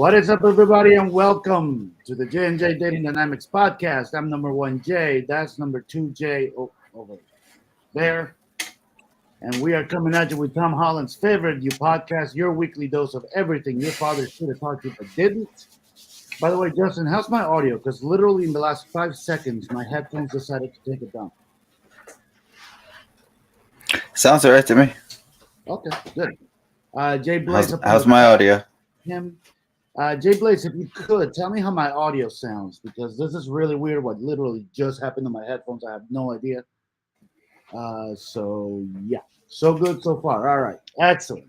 What is up, everybody, and welcome to the J&J Dating Dynamics podcast. I'm number one J. That's number two J over there. And we are coming at you with Tom Holland's favorite, you podcast, your weekly dose of everything your father should have taught you but didn't. By the way, Justin, how's my audio? Because literally in the last 5 seconds, my headphones decided to take it down. Sounds all right to me. Okay, good. Jay Blaze. How's my audio? Him. Jay Blaze, if you could, tell me how my audio sounds, because this is really weird what literally just happened to my headphones. I have no idea. So, yeah. So good so far. All right. Excellent.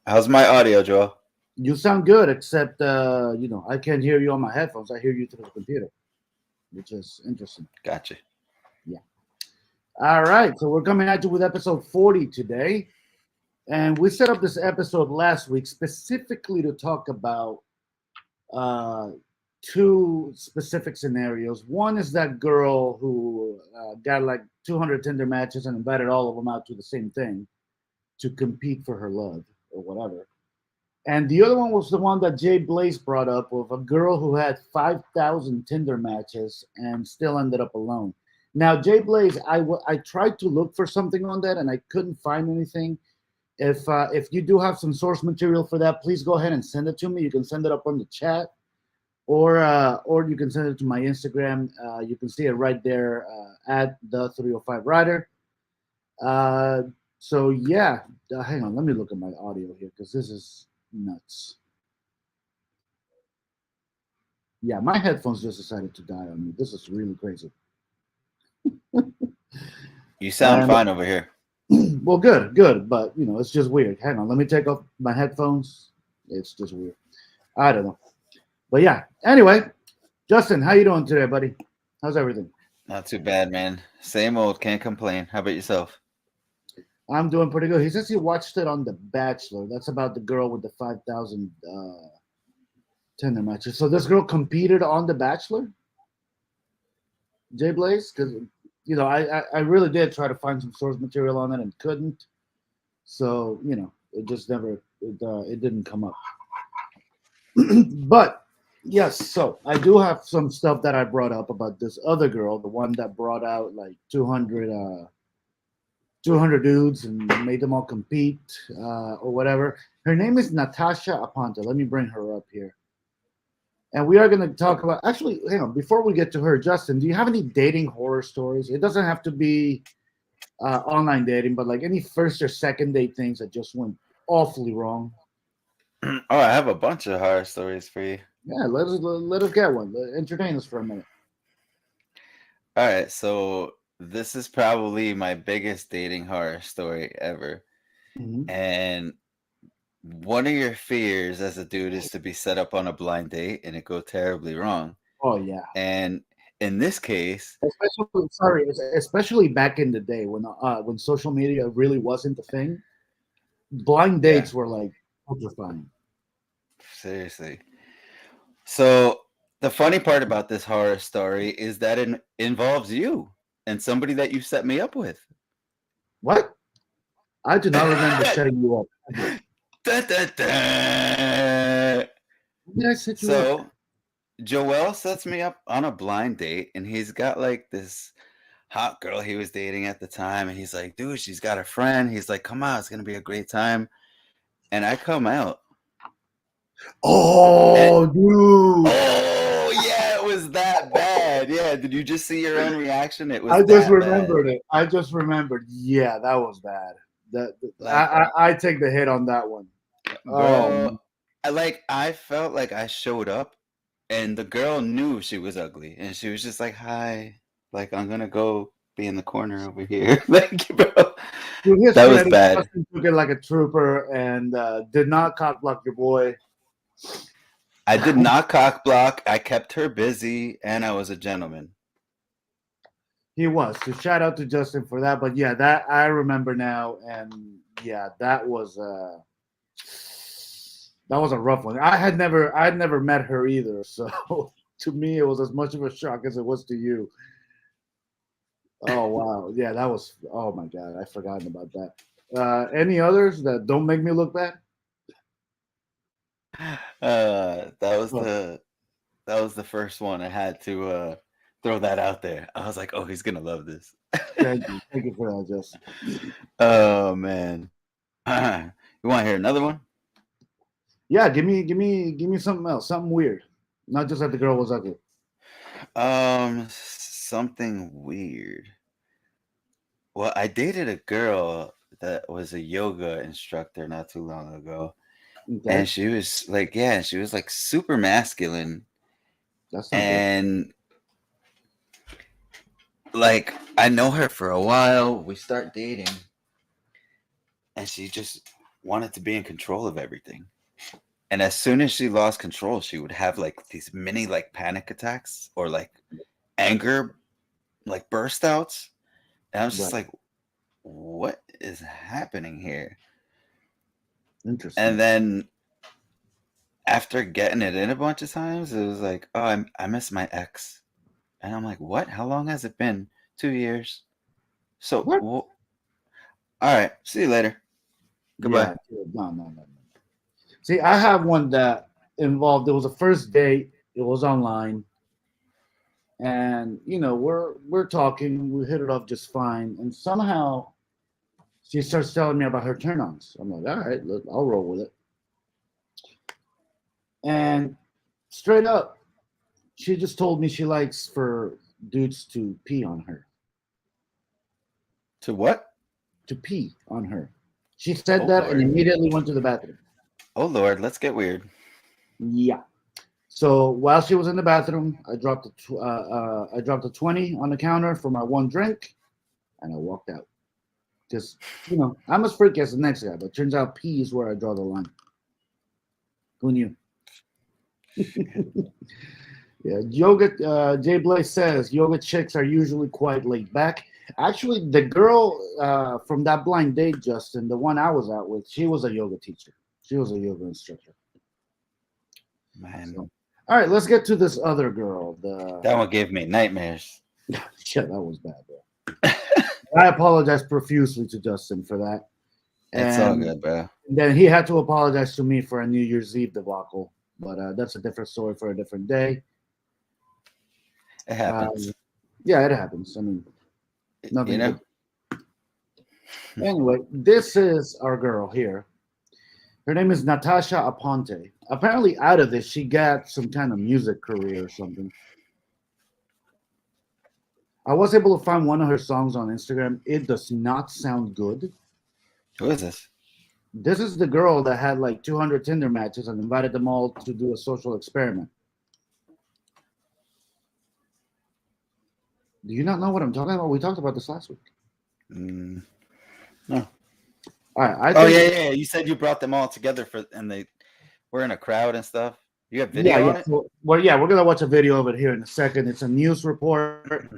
How's my audio, Joel? You sound good, except, I can't hear you on my headphones. I hear you through the computer, which is interesting. Gotcha. Yeah. All right. So we're coming at you with episode 40 today. And we set up this episode last week specifically to talk about two specific scenarios. One is that girl who got like 200 Tinder matches and invited all of them out to the same thing to compete for her love or whatever. And the other one was the one that Jay Blaze brought up of a girl who had 5,000 Tinder matches and still ended up alone. Now, Jay Blaze, I tried to look for something on that and I couldn't find anything. If you do have some source material for that, please go ahead and send it to me. You can send it up on the chat, or you can send it to my Instagram. You can see it right there at the 305 Rider. So yeah, hang on. Let me look at my audio here because this is nuts. Yeah, my headphones just decided to die on me. This is really crazy. You sound fine over here. Well, good, but it's just weird. Hang on, let me take off my headphones. It's just weird. I don't know, but yeah. Anyway, Justin, how you doing today, buddy? How's everything? Not too bad, man. Same old, can't complain. How about yourself? I'm doing pretty good. He says he watched it on The Bachelor. That's about the girl with the 5,000 Tinder matches. So this girl competed on The Bachelor, Jay Blaze, because. I really did try to find some source material on it and couldn't. So, it just never, it didn't come up. But, yes, so I do have some stuff that I brought up about this other girl, the one that brought out like 200 dudes and made them all compete or whatever. Her name is Natasha Aponte. Let me bring her up here. And we are going to talk about, actually, hang on, before we get to her, Justin, do you have any dating horror stories? It doesn't have to be online dating, but like any first or second date things that just went awfully wrong. Oh, I have a bunch of horror stories for you. Yeah, let us get one. Entertain us for a minute. All right, so this is probably my biggest dating horror story ever. Mm-hmm. And one of your fears as a dude is to be set up on a blind date and it go terribly wrong. Oh yeah. And in this case, especially back in the day when social media really wasn't the thing, blind dates were like horrifying. Seriously. So the funny part about this horror story is that it involves you and somebody that you set me up with. What? I do not remember setting you up. Da, da, da. Did I set you So Joel sets me up on a blind date and he's got like this hot girl he was dating at the time and he's like, dude, she's got a friend. He's like, come on, it's gonna be a great time. And I come out. Oh, dude. Oh yeah, it was that bad. Yeah, did you just see your own reaction? It was I just remembered it. I just remembered. Yeah, that was bad. I take the hit on that one. Bro, I felt like I showed up and the girl knew she was ugly and she was just like, hi, like I'm gonna go be in the corner over here. Like, bro, that was bad. Justin took it like a trooper and did not cock block your boy. I did not cock block. I kept her busy and I was a gentleman. He was. So shout out to Justin for that. But yeah, that I remember now, and yeah, that was a rough one. I had never met her either, so to me it was as much of a shock as it was to you. Oh wow, yeah, that was. Oh my god, I forgotten about that. Any others that don't make me look bad? That was Well, the first one. I had to throw that out there. I was like, oh, he's gonna love this. thank you for that, Jess. Oh man. You want to hear another one? Yeah, give me something else, something weird, not just that the girl was ugly. Something weird. Well, I dated a girl that was a yoga instructor not too long ago, Okay, and she was like, yeah, she was like super masculine, that's not good. and like I know her for a while. We start dating, and she just wanted to be in control of everything. And as soon as she lost control, she would have like these mini like panic attacks or like anger like burst outs. And I was just Right, like, what is happening here? And interesting. then after getting it in a bunch of times, it was like, oh, I miss my ex. And I'm like, what? How long has it been? 2 years. So, What? all right, see you later. Goodbye. Yeah, no. See, I have one that involved. It was a first date. It was online, and we're talking. We hit it off just fine, and somehow she starts telling me about her turn-ons. I'm like, all right, look, I'll roll with it. And straight up, she just told me she likes for dudes to pee on her. To what? To pee on her. She said Oh, that and Lord. immediately went to the bathroom. Oh, Lord. Let's get weird. Yeah. So while she was in the bathroom, I dropped a 20 on the counter for my one drink, and I walked out. Because I'm as freaky as the next guy, but turns out pee is where I draw the line. Who knew? Yeah, yoga. Jay Blaze says yoga chicks are usually quite laid back. Actually, the girl from that blind date, Justin, the one I was out with, she was a yoga teacher. She was a yoga instructor. Man, So, all right, let's get to this other girl. that one gave me nightmares. Yeah, that was bad, bro. I apologize profusely to Justin for that, It's all and good, bro. then he had to apologize to me for a New Year's Eve debacle. But that's a different story for a different day. It happens. Yeah, it happens. I mean, You nothing know? good. Anyway, this is our girl here. Her name is Natasha Aponte. Apparently, out of this, she got some kind of music career or something. I was able to find one of her songs on Instagram. It does not sound good. Who is this? This is the girl that had like 200 Tinder matches and invited them all to do a social experiment. Do you not know what I'm talking about? We talked about this last week. Mm, no. All right, I Oh, think. yeah. You said you brought them all together and they were in a crowd and stuff. You have Yeah, video yeah. on it? So, well, yeah, we're gonna watch a video of it here in a second. It's a news report.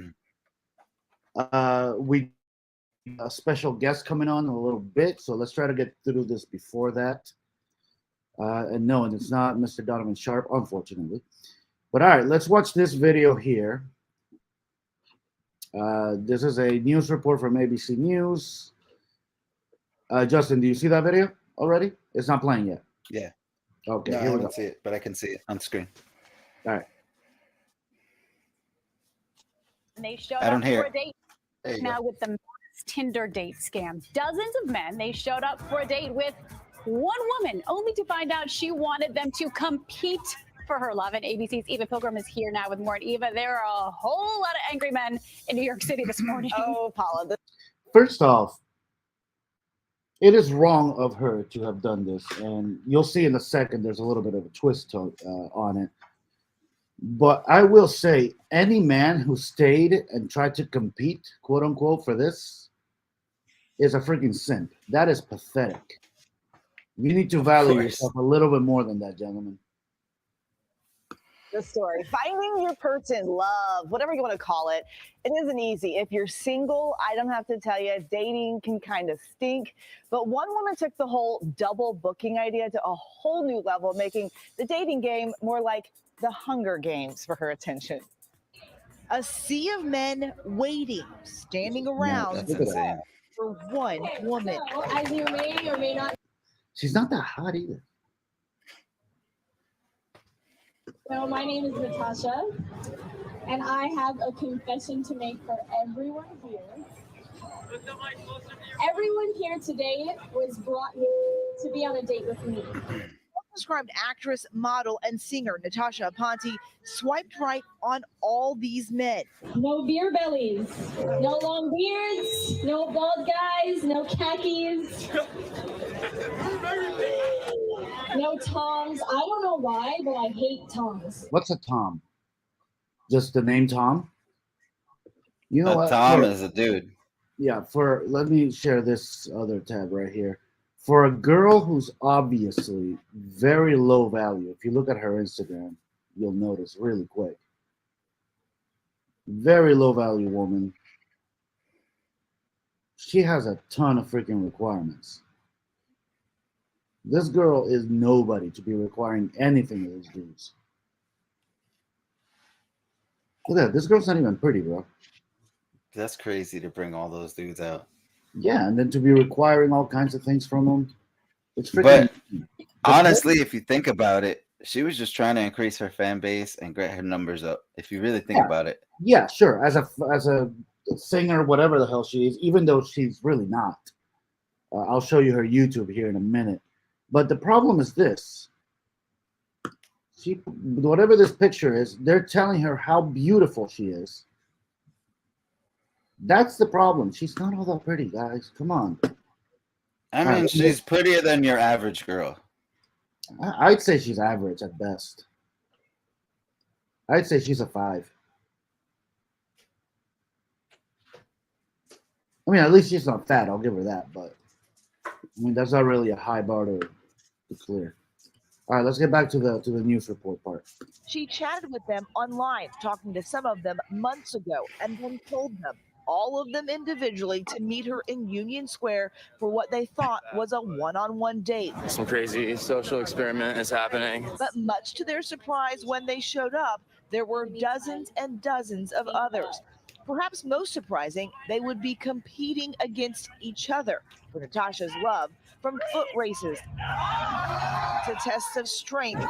We a special guest coming on in a little bit, so let's try to get through this before that. And no, and it's not Mr. Donovan Sharp, unfortunately. But all right, let's watch this video here. This is a news report from ABC News. Justin, do you see that video already? It's not playing yet. Yeah. Okay, No, I here we go. haven't seen it, but I can see it on screen. All right. And they showed I don't up hear for it. a date There you now go. with the Tinder date scam. Dozens of men, they showed up for a date with one woman, only to find out she wanted them to compete for her love. And ABC's Eva Pilgrim is here now with more. And Eva, there are a whole lot of angry men in New York City this morning. Oh, Paula. First off, it is wrong of her to have done this, and you'll see in a second there's a little bit of a twist on it. But I will say, any man who stayed and tried to compete, quote unquote, for this is a freaking simp. That is pathetic. You need to value yourself a little bit more than that, gentlemen. The story. Finding your person, love, whatever you want to call it, it isn't easy. If you're single, I don't have to tell you, dating can kind of stink. But one woman took the whole double booking idea to a whole new level, making the dating game more like the Hunger Games for her attention. A sea of men waiting, standing around That's insane. for one woman. As you may or may not. She's not that hot either. So my name is Natasha, and I have a confession to make for everyone here. Everyone here today was brought here to be on a date with me. Described actress, model, and singer Natasha Aponte swiped right on all these men. No beer bellies, no long beards, no bald guys, no khakis, no toms. I don't know why, but I hate toms. What's a Tom? Just the name Tom? You know what? Tom is a dude. Yeah, let me share this other tab right here. For a girl who's obviously very low value, if you look at her Instagram, you'll notice really quick. Very low value woman. She has a ton of freaking requirements. This girl is nobody to be requiring anything of those dudes. Look at that. This girl's not even pretty, bro. That's crazy to bring all those dudes out. Yeah, and then to be requiring all kinds of things from them. It's freaking. But honestly, if you think about it, she was just trying to increase her fan base and get her numbers up. If you really think about it. Yeah, sure. As a singer, whatever the hell she is, even though she's really not. I'll show you her YouTube here in a minute. But the problem is this. Whatever this picture is, they're telling her how beautiful she is. That's the problem. She's not all that pretty, guys. Come on. I mean, she's prettier than your average girl. I'd say she's average at best. I'd say she's a 5. I mean, at least she's not fat. I'll give her that. But I mean, that's not really a high bar to clear. All right, let's get back to the news report part. She chatted with them online, talking to some of them months ago, and then told them, all of them individually, to meet her in Union Square for what they thought was a one-on-one date. Some crazy social experiment is happening. But much to their surprise, when they showed up, there were dozens and dozens of others. Perhaps most surprising, they would be competing against each other for Natasha's love, from foot races to tests of strength,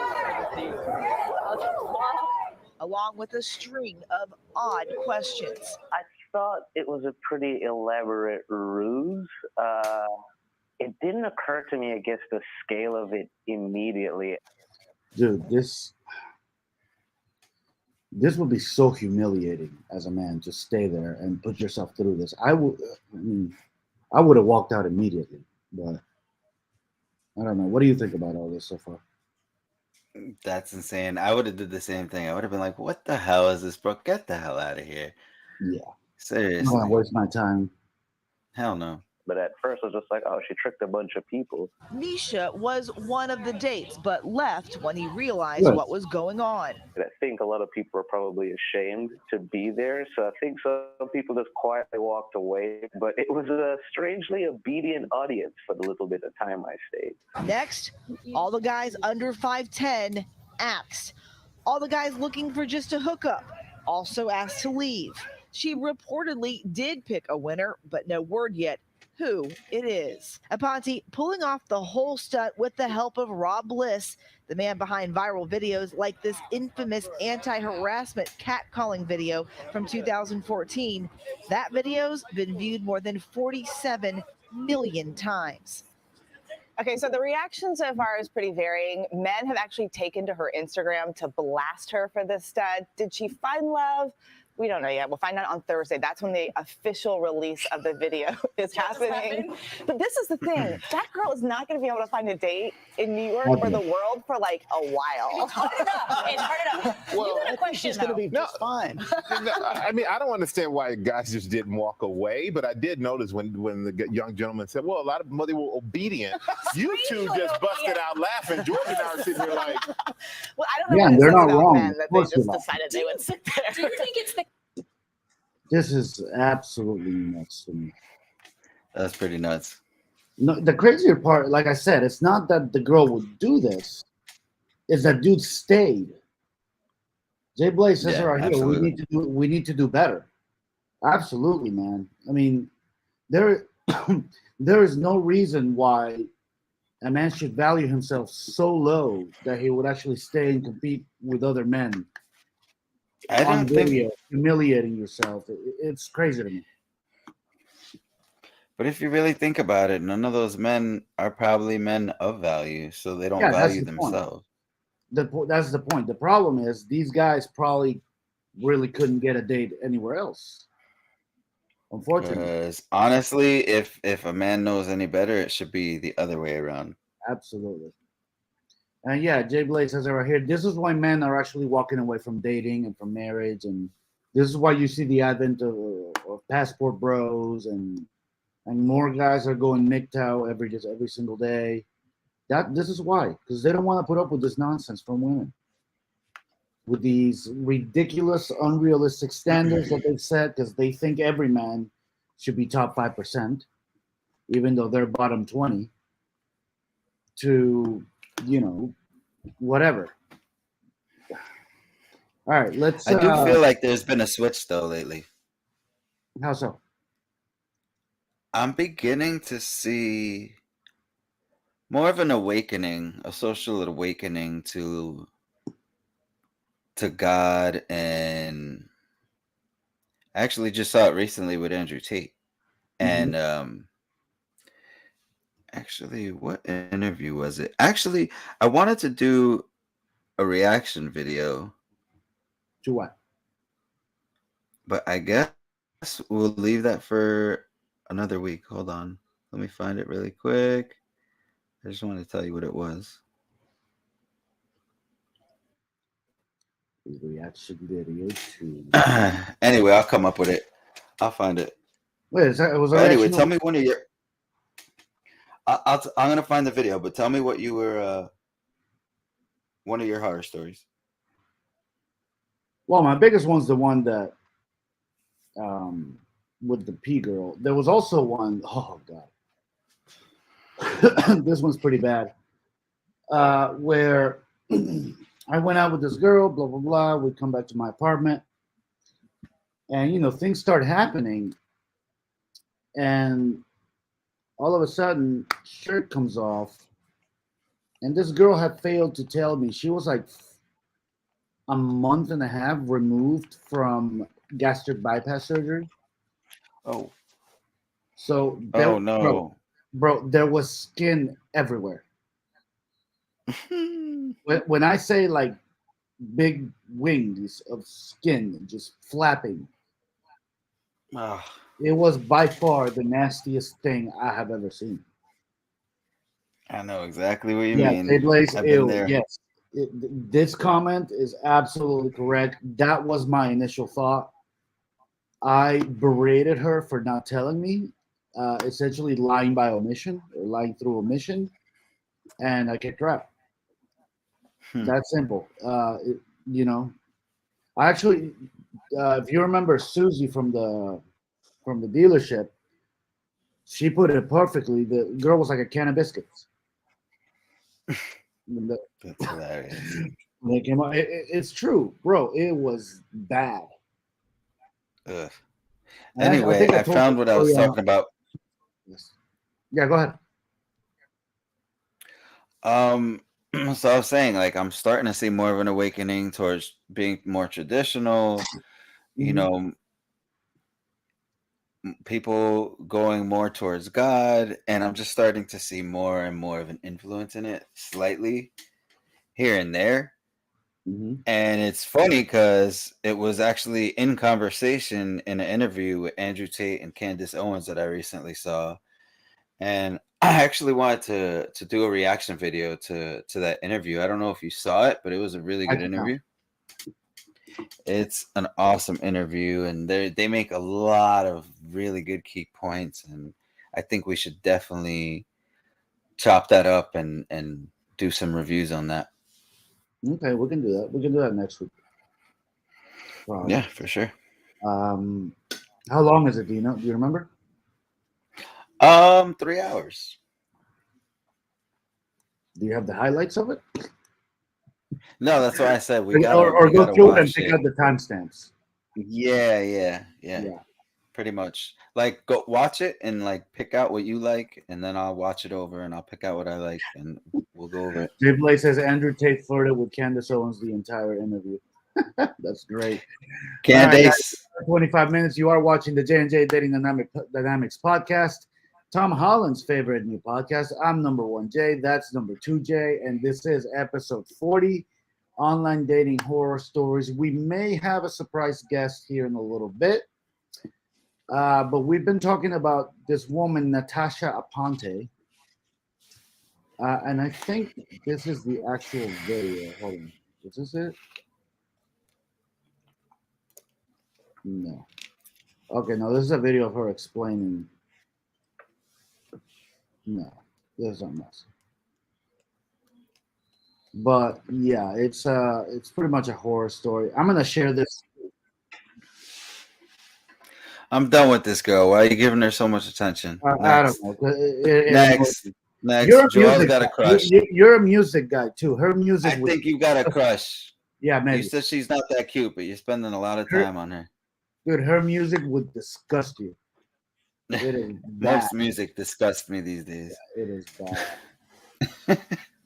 along with a string of odd questions. I thought it was a pretty elaborate ruse. It didn't occur to me, I guess, the scale of it immediately. Dude, this would be so humiliating as a man to stay there and put yourself through this. I would have walked out immediately, but I don't know. What do you think about all this so far? That's insane. I would have did the same thing. I would have been like, what the hell is this, bro? Get the hell out of here. Yeah. Seriously. I don't want to waste my time. Hell no. But at first I was just like, oh, she tricked a bunch of people. Misha was one of the dates, but left when he realized what was going on. I think a lot of people are probably ashamed to be there. So I think some people just quietly walked away. But it was a strangely obedient audience for the little bit of time I stayed. Next, all the guys under 5'10" axed. All the guys looking for just a hookup also asked to leave. She reportedly did pick a winner, but no word yet who it is. Aponte pulling off the whole stunt with the help of Rob Bliss, the man behind viral videos like this infamous anti-harassment catcalling video from 2014. That video's been viewed more than 47 million times. Okay, so the reaction so far is pretty varying. Men have actually taken to her Instagram to blast her for this stunt. Did she find love? We don't know yet. We'll find out on Thursday. That's when the official release of the video is happening. But this is the thing. That girl is not going to be able to find a date in New York or the world for like a while. It's hard enough. Well, you got a question, it's going to be just fine. I mean, I don't understand why guys just didn't walk away, but I did notice when the young gentleman said, well, a lot of them, they were obedient. You two just busted out laughing. George and I are sitting here like... Well, I don't know Yeah, what they're it says not about wrong. men that they Of course just they're not. decided they would sit there. Do you think it's the This is absolutely nuts to me. That's pretty nuts. No, the crazier part, like I said, it's not that the girl would do this. It's that dude stayed. Jay Blaze says, Yeah, right here, absolutely. we need to do better. Absolutely, man. I mean, there is no reason why a man should value himself so low that he would actually stay and compete with other men I on don't think, video, humiliating yourself. It's crazy to me. but if you really think about it, none of those men are probably men of value, so they don't Yeah, that's value the point. themselves. That's the point. The problem is these guys probably really couldn't get a date anywhere else. Unfortunately, Because honestly, if a man knows any better, it should be the other way around. absolutely. And yeah, Jay Blade says it right here. This is why men are actually walking away from dating and from marriage, and this is why you see the advent of passport bros, and more guys are going MGTOW every single day. This is why, because they don't want to put up with this nonsense from women, with these ridiculous, unrealistic standards that they've set, because they think every man should be top 5%, even though they're bottom 20. To, whatever. All right, let's. I do feel like there's been a switch though lately. How so? I'm beginning to see more of an awakening, a social awakening to God, and I actually just saw it recently with Andrew Tate. And actually, what interview was it? Actually, I wanted to do a reaction video. To what? But I guess we'll leave that for another week. Hold on. Let me find it really quick. I just want to tell you what it was. Reaction video to. Anyway, I'll come up with it. I'll find it. Wait, it was anyway, tell me one of your. I'm gonna find the video, but tell me what you were. One of your horror stories. Well, my biggest one's the one that, with the P girl. There was also one. Oh God, this one's pretty bad. Where I went out with this girl, blah blah blah. We come back to my apartment, and things start happening, and all of a sudden, shirt comes off, and this girl had failed to tell me she was like a month and a half removed from gastric bypass surgery. Oh. So oh no, bro, there was skin everywhere. When I say like big wings of skin just flapping, it was by far the nastiest thing I have ever seen. I know exactly what you mean. I've been there. Yes, this comment is absolutely correct. That was my initial thought. I berated her for not telling me, essentially lying by omission or lying through omission, and I kicked her out. That's simple. I actually, if you remember Susie from the dealership, she put it perfectly. The girl was like a can of biscuits. That's hilarious. They came out. It's true, bro. It was bad. Ugh. Anyway, I found what I was talking about. Yeah, go ahead. So I was saying, like, I'm starting to see more of an awakening towards being more traditional. People going more towards God, and I'm just starting to see more and more of an influence in it, slightly here and there. And it's funny because it was actually in conversation in an interview with Andrew Tate and Candace Owens that I recently saw, and I actually wanted to do a reaction video to that interview. I don't know if you saw it, but it was a really good interview. It's an awesome interview, and they make a lot of really good key points, and I think we should definitely chop that up and do some reviews on that. Okay, we can do that. We can do that next week. Yeah, for sure. How long is it? Do you know? Do you remember? 3 hours. Do you have the highlights of it? No, that's why I said we or go through and pick out the timestamps. Yeah. pretty much. Like, go watch it and like pick out what you like, and then I'll watch it over and I'll pick out what I like, and we'll go over it. Jay Blake says Andrew Tate flirted with Candace Owens the entire interview. That's great. Candace. 25 minutes. You are watching the J&J Dating Dynamics podcast. Tom Holland's favorite new podcast. I'm number 1 J. That's number 2 J. And this is episode 40, Online Dating Horror Stories. We may have a surprise guest here in a little bit. But we've been talking about this woman, Natasha Aponte. And I think this is the actual video. Hold on. Is this it? No. Okay, no, this is a video of her explaining. No, this is not us. But yeah, it's pretty much a horror story. I'm gonna share this. I'm done with this girl. Why are you giving her so much attention? I don't know. Next. You're a Joel's music got a guy. crush. You're a music guy too. Her music. I think you got a crush. Yeah, maybe. You said she's not that cute, but you're spending a lot of time on her. Dude, her music would disgust you. It is bad. Most music disgusts me these days. Yeah, it is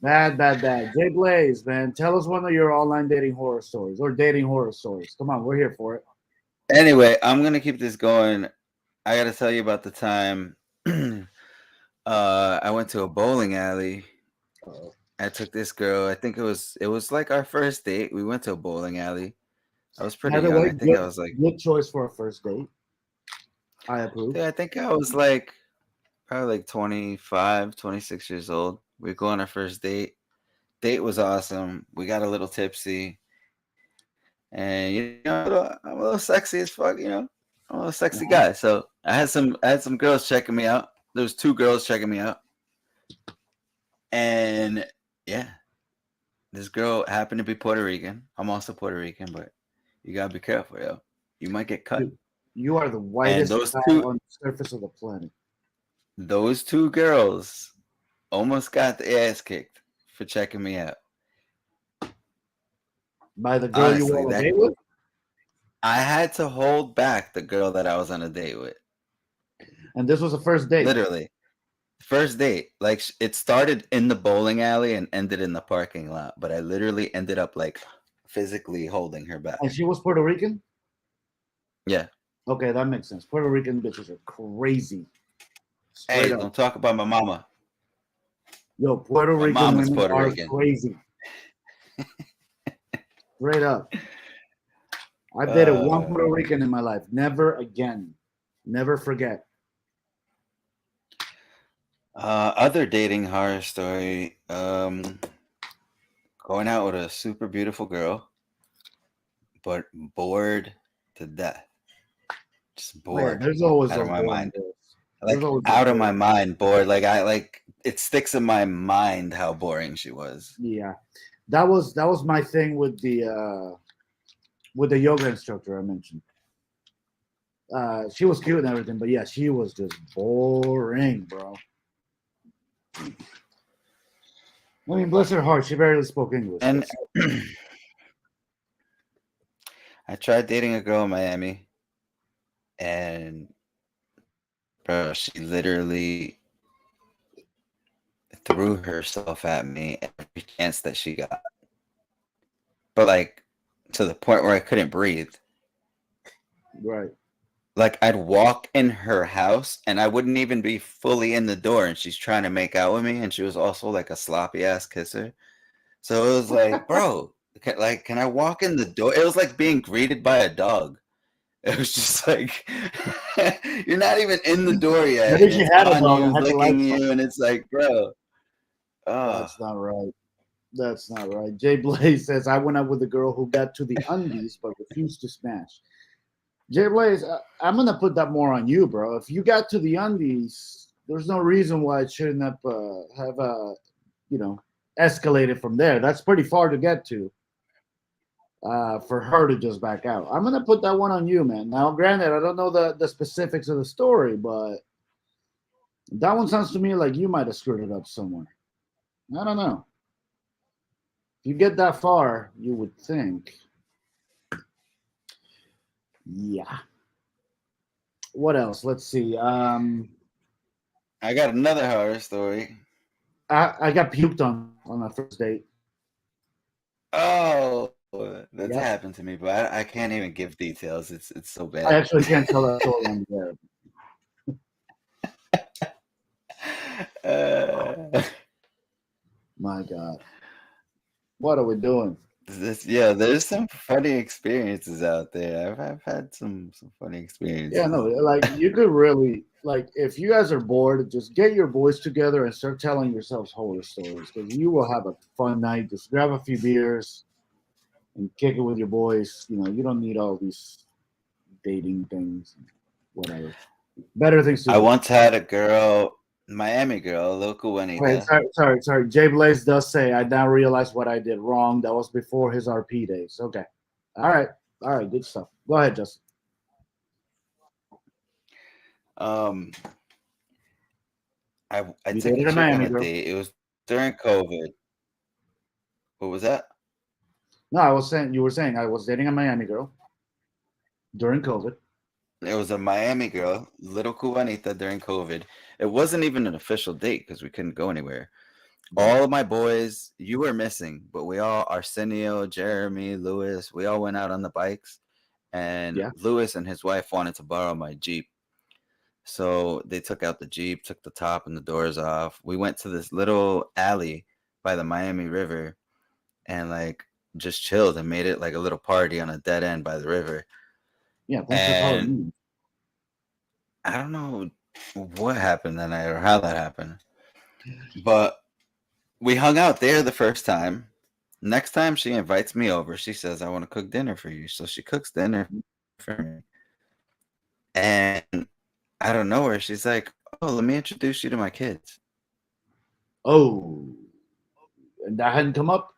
bad. bad. Jay Blaze, man, tell us one of your online dating horror stories or dating horror stories. Come on, we're here for it. Anyway, I'm gonna keep this going. I gotta tell you about the time I went to a bowling alley. I took this girl. I think it was like our first date. We went to a bowling alley. I was pretty young. I think I was like good choice for a first date. I approve. Yeah, I think I was like probably like 25, 26 years old. We go on our first date. Date was awesome. We got a little tipsy. And I'm a little sexy as fuck, I'm a little sexy guy. So I had some girls checking me out. There was 2 girls checking me out. And yeah, this girl happened to be Puerto Rican. I'm also Puerto Rican, but you gotta be careful, yo. You might get cut. Dude, you are the whitest guy on the surface of the planet. Those 2 girls almost got the ass kicked for checking me out. By the girl you were on a date with? I had to hold back the girl that I was on a date with. And this was a first date? Literally. First date. Like, it started in the bowling alley and ended in the parking lot. But I literally ended up, like, physically holding her back. And she was Puerto Rican? Yeah. Okay, that makes sense. Puerto Rican bitches are crazy. Hey, don't talk about my mama. Yo, Puerto Rican women are crazy. Straight up. I've dated one Puerto Rican in my life. Never again. Never forget. Other dating horror story. Going out with a super beautiful girl, but bored to death. Just bored. Yeah, there's always out of my mind. Like out of my mind, bored. Like it sticks in my mind how boring she was. Yeah. That was my thing with the yoga instructor I mentioned. She was cute and everything, but yeah, she was just boring, bro. I mean, bless her heart, she barely spoke English. And I tried dating a girl in Miami, and bro, she literally threw herself at me every chance that she got. But like to the point where I couldn't breathe. Right. Like I'd walk in her house and I wouldn't even be fully in the door and she's trying to make out with me, and she was also like a sloppy ass kisser. So it was like, bro, can I walk in the door? It was like being greeted by a dog. It was just like you're not even in the door yet. Maybe she had a dog and licking you, and it's like, bro. That's not right. That's not right. Jay Blaze says, I went out with a girl who got to the undies but refused to smash. Jay Blaze, I'm going to put that more on you, bro. If you got to the undies, there's no reason why it shouldn't have escalated from there. That's pretty far to get to for her to just back out. I'm going to put that one on you, man. Now, granted, I don't know the specifics of the story, but that one sounds to me like you might have screwed it up somewhere. I don't know. If you get that far, you would think. Yeah. What else? Let's see. I got another horror story. I got puked on our first date. Oh, that's Yep. happened to me, but I can't even give details. It's so bad. I actually can't tell that story on the air. My God. What are we doing? There's some funny experiences out there. I've had some funny experiences. Yeah, no, like you could really if you guys are bored, just get your boys together and start telling yourselves horror stories because you will have a fun night. Just grab a few beers and kick it with your boys. You know, you don't need all these dating things, whatever. Better things to do. I once had a girl, Miami girl, local Juanita. Wait, sorry. Jay Blaze does say, I now realize what I did wrong. That was before his RP days. Okay. All right. Good stuff. Go ahead, Justin. I You took dated a a chick Miami on a girl? date. It was during COVID. What was that? No, you were saying I was dating a Miami girl during COVID. It was a Miami girl, little Juanita, during COVID. It wasn't even an official date because we couldn't go anywhere. All of my boys, you were missing, but we all, Arsenio, Jeremy, Lewis, we all went out on the bikes. And Lewis and his wife wanted to borrow my Jeep. So they took out the Jeep, took the top and the doors off. We went to this little alley by the Miami River and just chilled and made it like a little party on a dead end by the river. Yeah, thanks for calling me. I don't know what happened that night or how that happened, but we hung out there the first time. Next time she invites me over, she says, I want to cook dinner for you. So she cooks dinner for me. And out of nowhere, she's like, oh, let me introduce you to my kids. Oh, and that hadn't come up?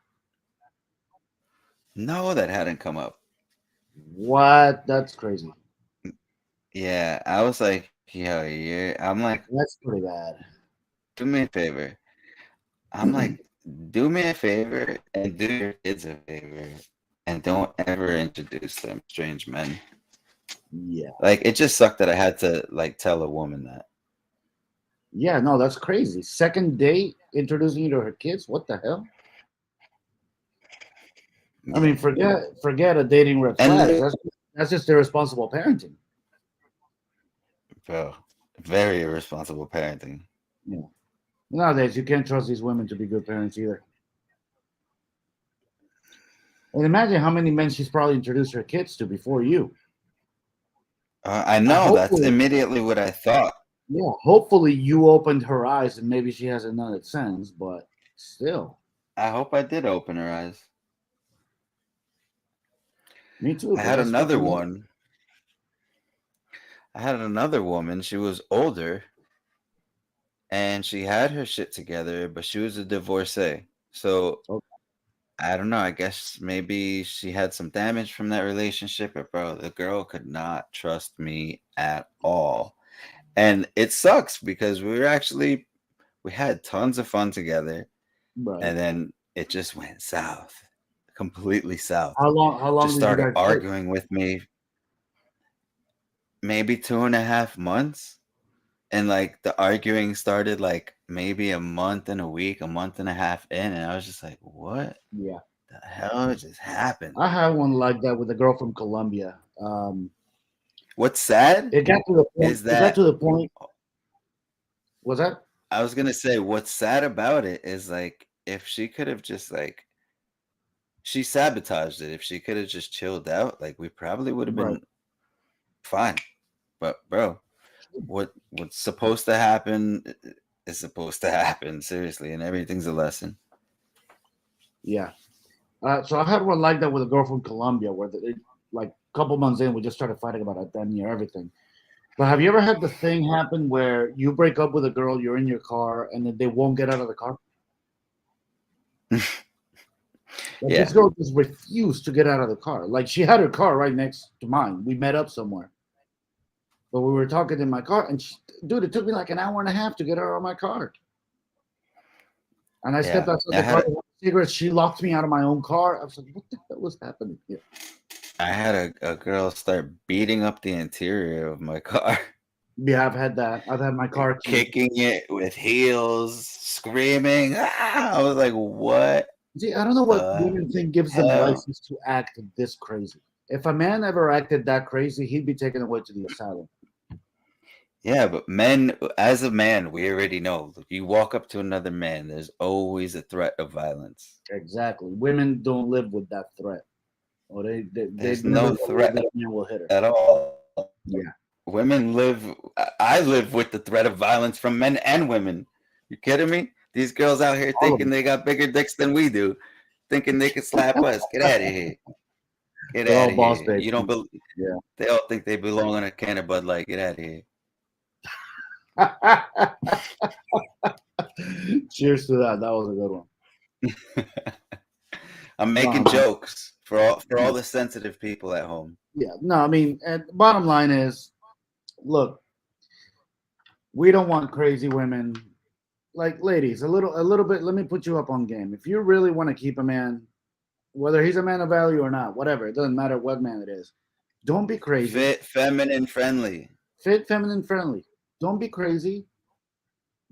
No, that hadn't come up. What? That's crazy. Yeah, I was like, yo, I'm like, that's pretty bad. Do me a favor. I'm like, do me a favor and do your kids a favor and don't ever introduce them, strange men. Yeah. Like, it just sucked that I had to tell a woman that. Yeah, no, that's crazy. Second date, introducing you to her kids? What the hell? I mean, forget a dating red flag. That's just irresponsible parenting. Bro, very irresponsible parenting. Yeah. Nowadays, you can't trust these women to be good parents either. And imagine how many men she's probably introduced her kids to before you. I know. That's immediately what I thought. Yeah, hopefully you opened her eyes and maybe she hasn't done it since, but still. I hope I did open her eyes. Me too. I had another one. I had another woman. She was older and she had her shit together, but she was a divorcee. So I don't know. I guess maybe she had some damage from that relationship, but bro, the girl could not trust me at all. And it sucks because we had tons of fun together. Right. And then it just went south. Completely south. How long just started arguing with me. Maybe 2.5 months. And the arguing started maybe a month and a week, a month and a half in. And I was just like, what? Yeah. The hell just happened? I had one like that with a girl from Colombia. What's sad? It got to the point. It got to the point. Was that? I was gonna say what's sad about it is if she could have just she sabotaged it. If she could have just chilled out, we probably would have been fine. But bro, what's supposed to happen is supposed to happen, seriously, and everything's a lesson. Yeah. So I had one like that with a girl from Colombia where a couple months in, we just started fighting about it, damn near everything. But have you ever had the thing happen where you break up with a girl, you're in your car, and then they won't get out of the car? This girl just refused to get out of the car. She had her car right next to mine. We met up somewhere. But we were talking in my car, and dude, it took me an hour and a half to get her out of my car. And I stepped outside the car with cigarettes. She locked me out of my own car. I was like, what the hell was happening here? I had a girl start beating up the interior of my car. Yeah, I've had that. I've had my car keyed. Kicking it with heels, screaming. Ah! I was like, what? See, I don't know what the women think gives them hell? license to act this crazy. If a man ever acted that crazy, he'd be taken away to the asylum. Yeah, but men, as a man, we already know. If you walk up to another man, there's always a threat of violence. Exactly. Women don't live with that threat. Or There's never no threat that a man will hit her. at all. Yeah. Women live, I live with the threat of violence from men and women. You kidding me? These girls out here All of thinking them. they got bigger dicks than we do, thinking they can slap us. Get out of here. Get They're out all of boss here. babes. You don't believe, Yeah. they all think they belong on a can of Bud Light. Get out of here. Cheers to that. That was a good one. I'm making jokes for all the sensitive people at home. Yeah. No, I mean, and bottom line is, look, we don't want crazy women. Like, ladies, a little bit. Let me put you up on game. If you really want to keep a man, whether he's a man of value or not, whatever, it doesn't matter what man it is. Don't be crazy. Fit, feminine, friendly. Fit, feminine, friendly. Don't be crazy.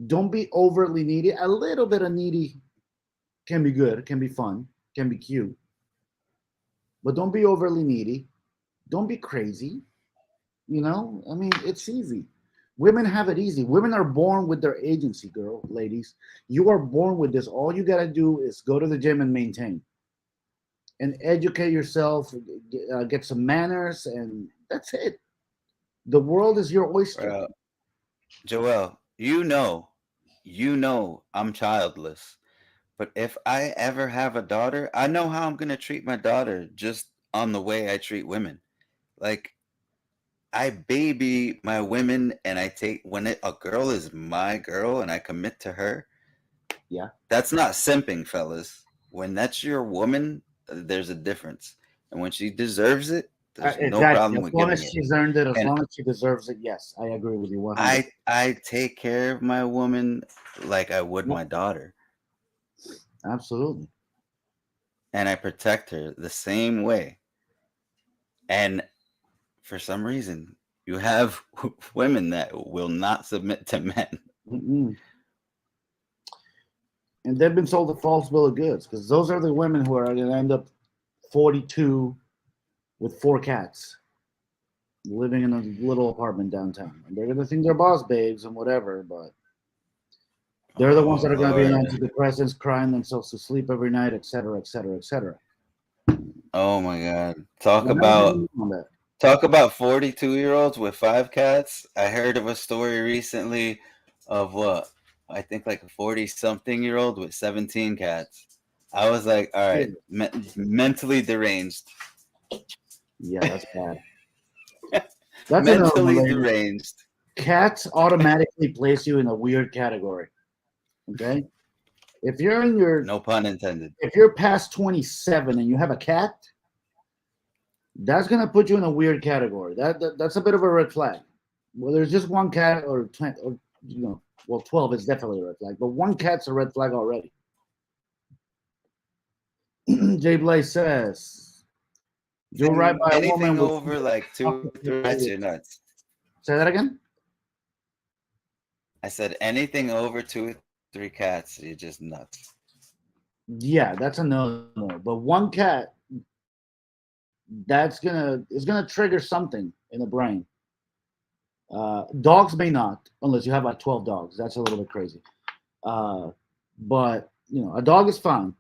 Don't be overtly needy. A little bit of needy can be good, can be fun, can be cute. But don't be overly needy. Don't be crazy. You know, I mean, it's easy. Women have it easy. Women are born with their agency, ladies. You are born with this. All you got to do is go to the gym and maintain. And educate yourself, get some manners, and that's it. The world is your oyster. Joel, you know I'm childless. But if I ever have a daughter, I know how I'm going to treat my daughter just on the way I treat women. Like, I baby my women, and I take a girl is my girl and I commit to her. Yeah. That's not simping, fellas. When that's your woman, there's a difference. And when she deserves it, there's no problem with giving it. As long as she's earned it, as long as she deserves it, yes, I agree with you 100%. I take care of my woman like I would my daughter. Absolutely. And I protect her the same way. And for some reason, you have women that will not submit to men. Mm-mm. And they've been sold a false bill of goods, because those are the women who are going to end up 42 with 4 cats living in a little apartment downtown. And they're going to think they're boss babes and whatever, but they're the ones that are going to be on antidepressants, crying themselves to sleep every night, et cetera, et cetera, et cetera. Oh my God. Talk about 42-year-olds with 5 cats. I heard of a story recently of what? I think like a 40-something-year-old with 17 cats. I was like, all right, mentally deranged. Yeah, that's bad. That's mentally deranged. Cats automatically place you in a weird category. Okay? If you're in your... No pun intended. If you're past 27 and you have a cat, that's going to put you in a weird category. That's a bit of a red flag. Well, there's just one cat or 12 is definitely a red flag, but one cat's a red flag already. Jay Blaze says, "You're right by a woman with over like 2 cats, you're nuts." Say that again? I said anything over 2 or 3 cats, you're just nuts. Yeah, that's a no. But one cat, it's gonna trigger something in the brain. Dogs may not, unless you have like 12 dogs. That's a little bit crazy. But a dog is fine.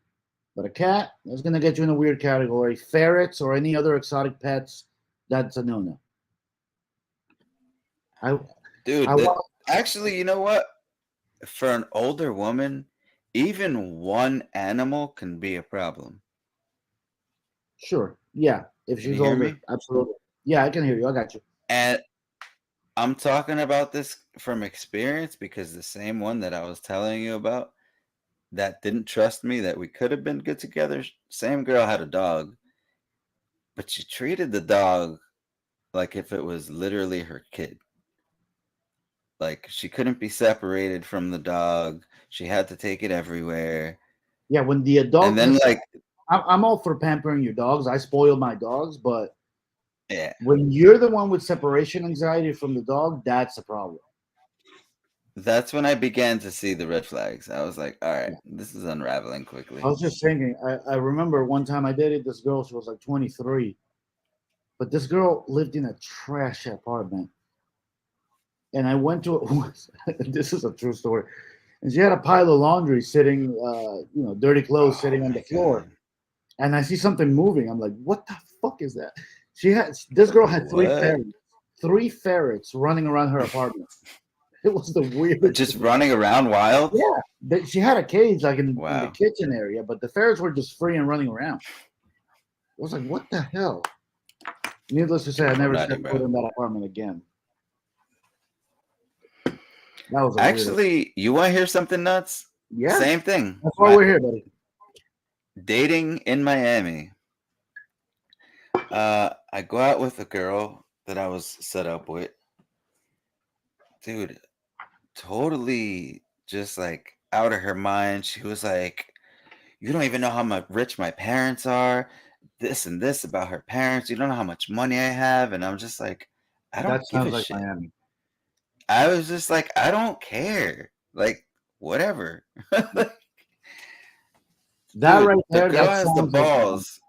But a cat is going to get you in a weird category. Ferrets or any other exotic pets, that's a no-no. Actually, you know what? For an older woman, even one animal can be a problem. Sure. Yeah. If she's older, absolutely. Yeah, I can hear you. I got you. And I'm talking about this from experience, because the same one that I was telling you about that didn't trust me, that we could have been good together, same girl had a dog, but she treated the dog like if it was literally her kid. Like, she couldn't be separated from the dog. She had to take it everywhere. Yeah, when the adult... And then, like... I'm all for pampering your dogs. I spoil my dogs, but Yeah. When you're the one with separation anxiety from the dog, that's a problem. That's when I began to see the red flags. I was like, all right, this is unraveling quickly. I was just thinking, I remember one time I dated this girl, she was like 23, but this girl lived in a trash apartment. And I went to this is a true story. And she had a pile of laundry sitting, dirty clothes sitting on the floor. God. And I see something moving. I'm like, what the fuck is that? This girl had three ferrets running around her apartment. It was the weirdest. Just running around wild? Yeah. She had a cage like in the kitchen area, but the ferrets were just free and running around. I was like, what the hell? Needless to say, I never stepped foot in that apartment again. That was actually, you want to hear something nuts? Yeah. Same thing. That's why we're here, buddy. Dating in Miami. I go out with a girl that I was set up with. Dude, totally just like out of her mind. She was like, you don't even know how rich my parents are. This and this about her parents. You don't know how much money I have. And I'm just like, I don't give a shit. Miami. I was just like, I don't care. Like, whatever. That Dude, right there, the girl that has the sounds like balls.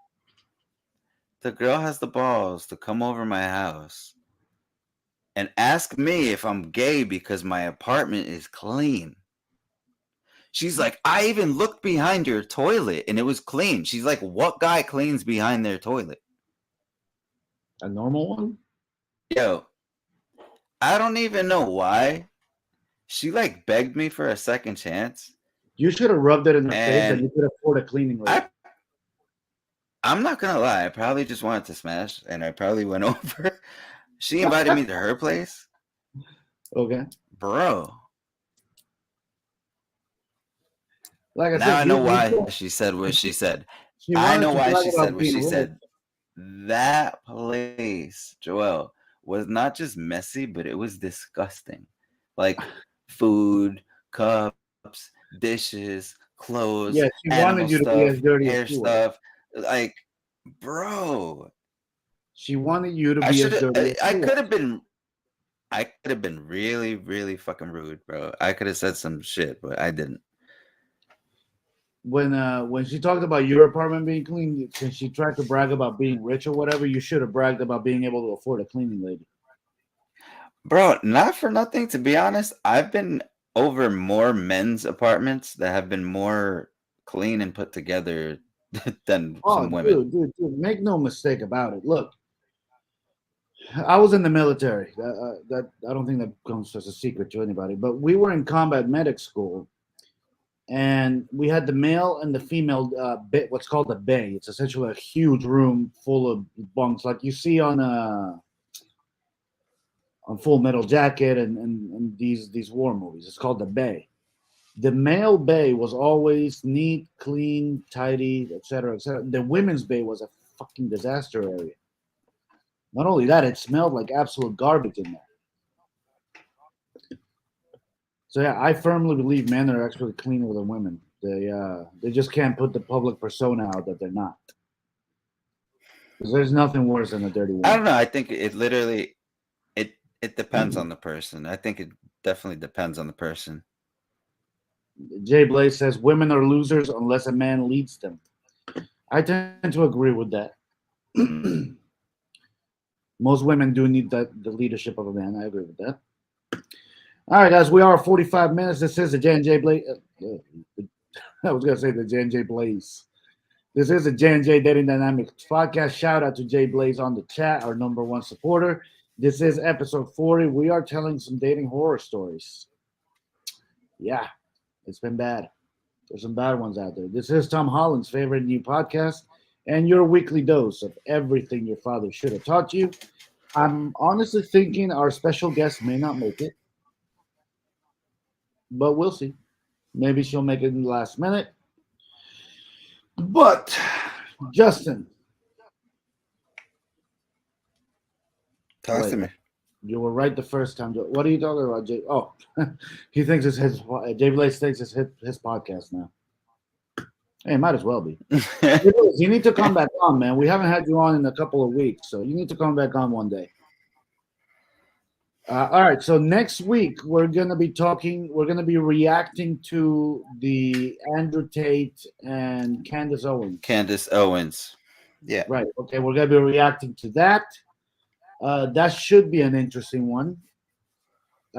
The girl has the balls to come over my house and ask me if I'm gay because my apartment is clean. She's like, I even looked behind your toilet and it was clean. She's like, what guy cleans behind their toilet? A normal one? Yo, I don't even know why. She like begged me for a second chance. You should have rubbed it in her face and you could afford a cleaning lady. I'm not gonna lie, I probably just wanted to smash and I probably went over. She invited me to her place. Okay. Bro. Like I now said, I know why she said what she said. I know why she said what she said. That place, Joel, was not just messy, but it was disgusting. Like food, cups, dishes, clothes, yeah, she wanted you to be as dirty hair as you stuff. Like, bro. She wanted you to be as dirty as I could have been really, really fucking rude, bro. I could have said some shit, but I didn't. When she talked about your apartment being clean, and she tried to brag about being rich or whatever, you should have bragged about being able to afford a cleaning lady. Bro, not for nothing, to be honest. I've been over more men's apartments that have been more clean and put together than some women. Dude, make no mistake about it. Look, I was in the military. That I don't think that comes as a secret to anybody. But we were in combat medic school, and we had the male and the female what's called a bay. It's essentially a huge room full of bunks, like you see on Full Metal Jacket and these war movies. It's called the bay. The male bay was always neat, clean, tidy, etc., etc. The women's bay was a fucking disaster area. Not only that, it smelled like absolute garbage in there. So yeah, I firmly believe men are actually cleaner than women. They just can't put the public persona out that they're not. Because there's nothing worse than a dirty woman. I don't know. I think it literally it depends on the person. I think it definitely depends on the person. Jay Blaze says women are losers unless a man leads them. I tend to agree with that. Most women do need the leadership of a man. I agree with that. All right, guys, we are 45 minutes. This is the J&J Blaze. I was going to say the J&J Blaze. This is the J&J Dating Dynamics podcast. Shout out to Jay Blaze on the chat, our #1 supporter. This is episode 40. We are telling some dating horror stories. Yeah, it's been bad. There's some bad ones out there. This is Tom Holland's favorite new podcast and your weekly dose of everything your father should have taught you. I'm honestly thinking our special guest may not make it, but we'll see. Maybe she'll make it in the last minute. But, Justin. Talk to me. You were right the first time. What are you talking about, Jay? Oh, he thinks it's his. Jay Blaze thinks it's his podcast now. Hey, might as well be. You need to come back on, man. We haven't had you on in a couple of weeks, so you need to come back on one day. All right, so next week we're gonna be reacting to the Andrew Tate and Candace Owens. Candace Owens. Yeah. Right. Okay, we're gonna be reacting to that. That should be an interesting one.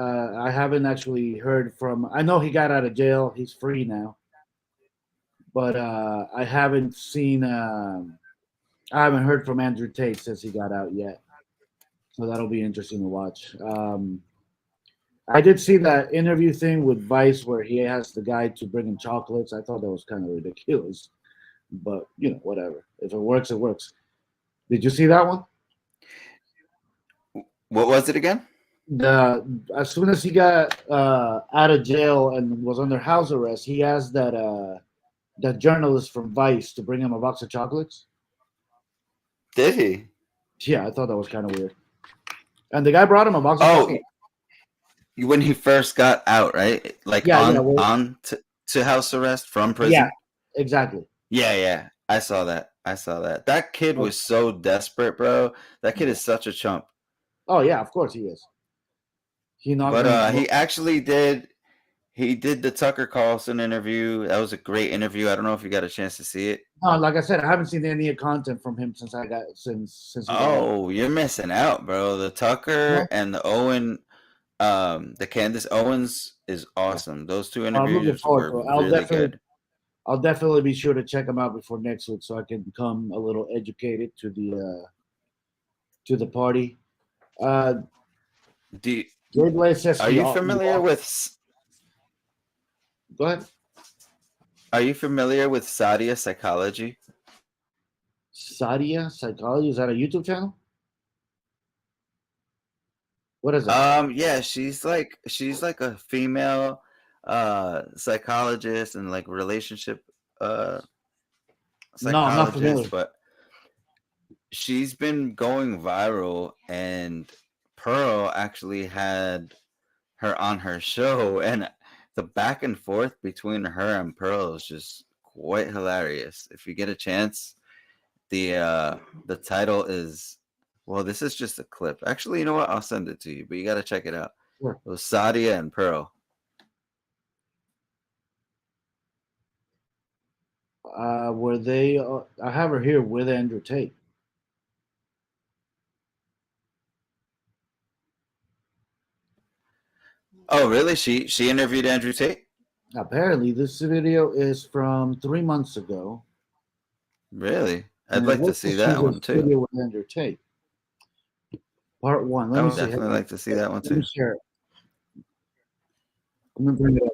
I haven't actually heard from. I know he got out of jail. He's free now, but I haven't seen. I haven't heard from Andrew Tate since he got out yet. So that'll be interesting to watch. I did see that interview thing with Vice where he asked the guy to bring him chocolates. I thought that was kind of ridiculous, but whatever. If it works, it works. Did you see that one? What was it again? As soon as he got out of jail and was under house arrest, he asked that journalist from Vice to bring him a box of chocolates. Did he? Yeah, I thought that was kind of weird. And the guy brought him a box of chocolates. When he first got out, right? Like on to house arrest from prison? Yeah, exactly. Yeah. I saw that. That kid was so desperate, bro. That kid is such a chump. Oh, yeah, of course he is. He actually did. He did the Tucker Carlson interview. That was a great interview. I don't know if you got a chance to see it. No, like I said, I haven't seen any content from him since you're missing out, bro. The Tucker and the Owen, the Candace Owens is awesome. Those two interviews were really good. I'll definitely be sure to check them out before next week, so I can become a little educated to the party. Are you familiar with? Go ahead. Are you familiar with Sadia Psychology? Sadia Psychology, is that a YouTube channel? What is that? Yeah, she's like a female psychologist and like relationship psychologist, but she's been going viral, and Pearl actually had her on her show, and the back and forth between her and Pearl is just quite hilarious. If you get a chance, the title is, well, this is just a clip. Actually, you know what? I'll send it to you, but you got to check it out. Sure. It was Sadia and Pearl. Were they? I have her here with Andrew Tate. Oh, really? She interviewed Andrew Tate? Apparently, this video is from 3 months ago. Really? I'd like to see that one too. Video with Andrew Tate. Part 1. I would definitely like to see that one too. Let me share it. I'm gonna bring it up.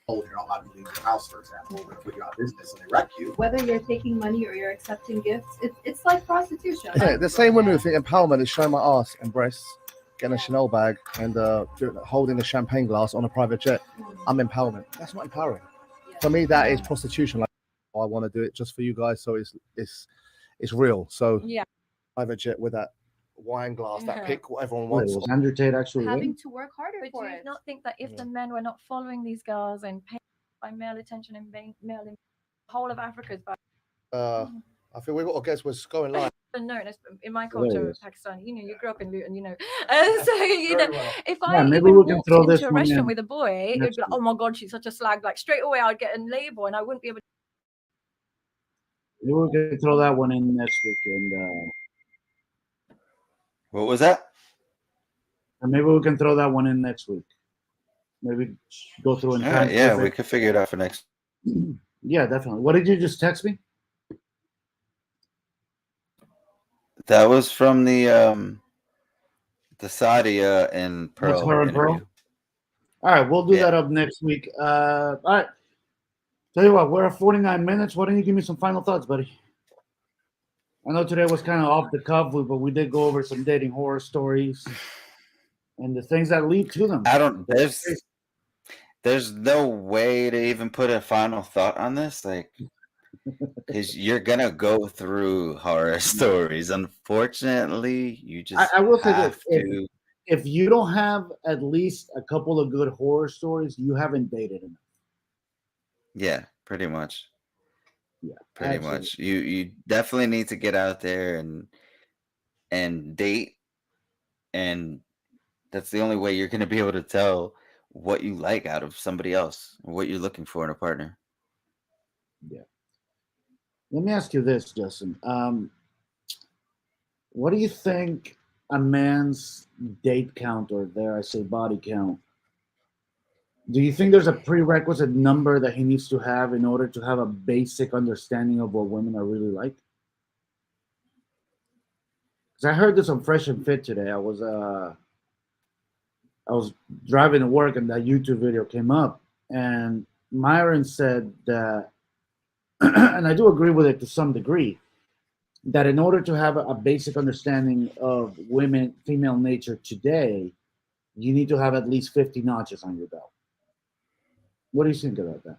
You're not allowed to leave your house, for example, or put you out of business and they wreck you. Whether you're taking money or you're accepting gifts, it's like prostitution. Yeah, the same women who think empowerment is showing my ass and breasts, getting a Chanel bag, and holding a champagne glass on a private jet. I'm empowerment. That's not empowering. Yeah. For me, that is prostitution. Like, I want to do it just for you guys, so it's real. So yeah, private jet with that wine glass, that pick, what everyone wants. Was Andrew Tate actually having to work harder but for do you it? not think that if the men were not following these girls and paying by male attention and being male in the whole of Africa is I think we've got to guess what's going on. known in my culture, Pakistan, you grew up in Luton, and so if I maybe we can throw into a restaurant with a boy, it'd be like, oh my god, she's such a slag. Like straight away, I'd get a label, and I wouldn't be able to. Maybe we can throw that one in next week, and what was that? And maybe we can throw that one in next week. Maybe go through and yeah, we could figure it out for next. Yeah, definitely. What did you just text me? That was from the Sadia and Pearl. That's her and Pearl. All right, we'll do that up next week. All right. Tell you what, we're at 49 minutes. Why don't you give me some final thoughts, buddy? I know today was kind of off the cuff, but we did go over some dating horror stories and the things that lead to them. There's no way to even put a final thought on this, like, because you're gonna go through horror stories. Unfortunately, you just I will say this: if you don't have at least a couple of good horror stories, you haven't dated enough. Yeah, pretty much. Yeah, pretty absolutely. much. You definitely need to get out there and date, and that's the only way you're going to be able to tell what you like out of somebody else, what you're looking for in a partner. Yeah. Let me ask you this, Justin. What do you think a man's date count, or dare I say body count, do you think there's a prerequisite number that he needs to have in order to have a basic understanding of what women are really like? Because I heard this on Fresh and Fit today. I was driving to work and that YouTube video came up, and Myron said that, and I do agree with it to some degree, that in order to have a basic understanding of women, female nature today, you need to have at least 50 notches on your belt. What do you think about that?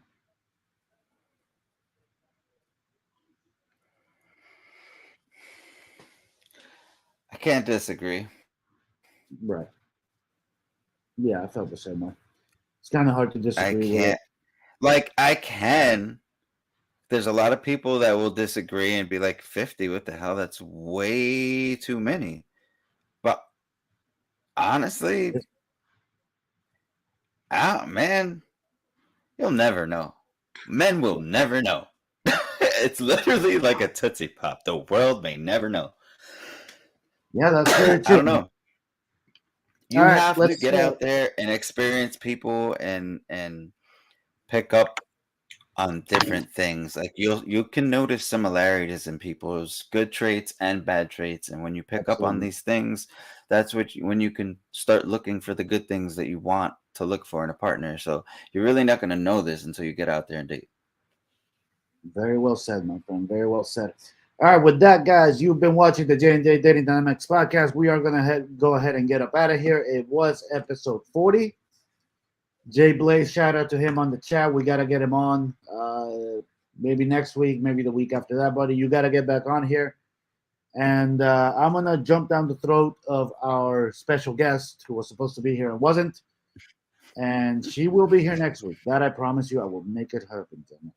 I can't disagree. Right. Yeah, I felt the same way. It's kind of hard to I disagree with. can't. Like, I can. There's a lot of people that will disagree and be like, 50, what the hell? That's way too many. But honestly, man, you'll never know. Men will never know. It's literally like a Tootsie Pop. The world may never know. Yeah, that's very true. I don't know. You All right, have to let's get out there and experience people and pick up on different things. Like you can notice similarities in people's good traits and bad traits, and when you pick up on Absolutely. these things, that's when you can start looking for the good things that you want to look for in a partner. So you're really not going to know this until you get out there and date. Very well said, my friend. Very well said. All right, with that, guys, you've been watching the J&J Dating Dynamics podcast. We are going to go ahead and get up out of here. It was episode 40. Jay Blaze, shout out to him on the chat. We got to get him on maybe next week, maybe the week after that, buddy. You got to get back on here. And I'm going to jump down the throat of our special guest who was supposed to be here and wasn't. And she will be here next week. That I promise you. I will make it happen. All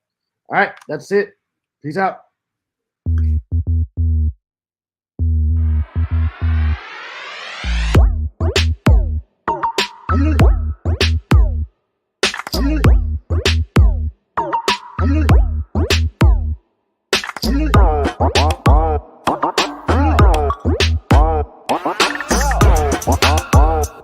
right, that's it. Peace out.